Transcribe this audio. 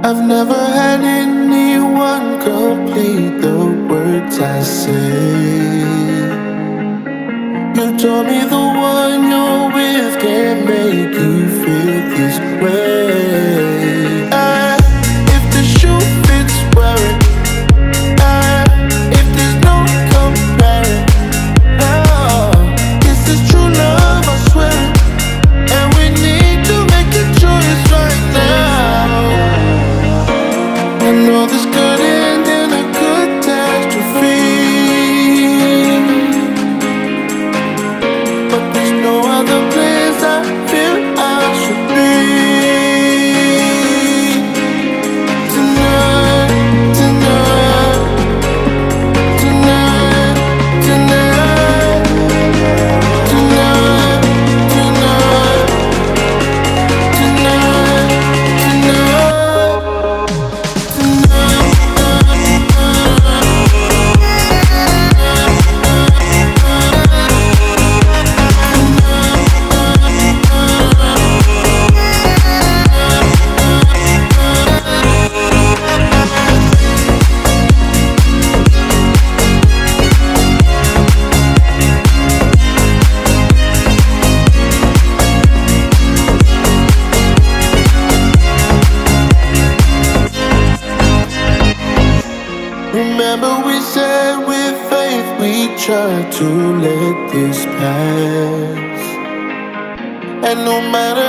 I've never had anyone complete the words I say. You told me the one you're with can make you feel this way. If the shoe fits, wear it. If there's no comparing, no, this is true love, I swear. And we need to make a choice right now. I know this could end in a catastrophe, but there's no other place I feel I should be. Tonight, tonight, tonight, tonight, tonight, tonight, tonight, remember we said with faith we try to let this pass. And no matter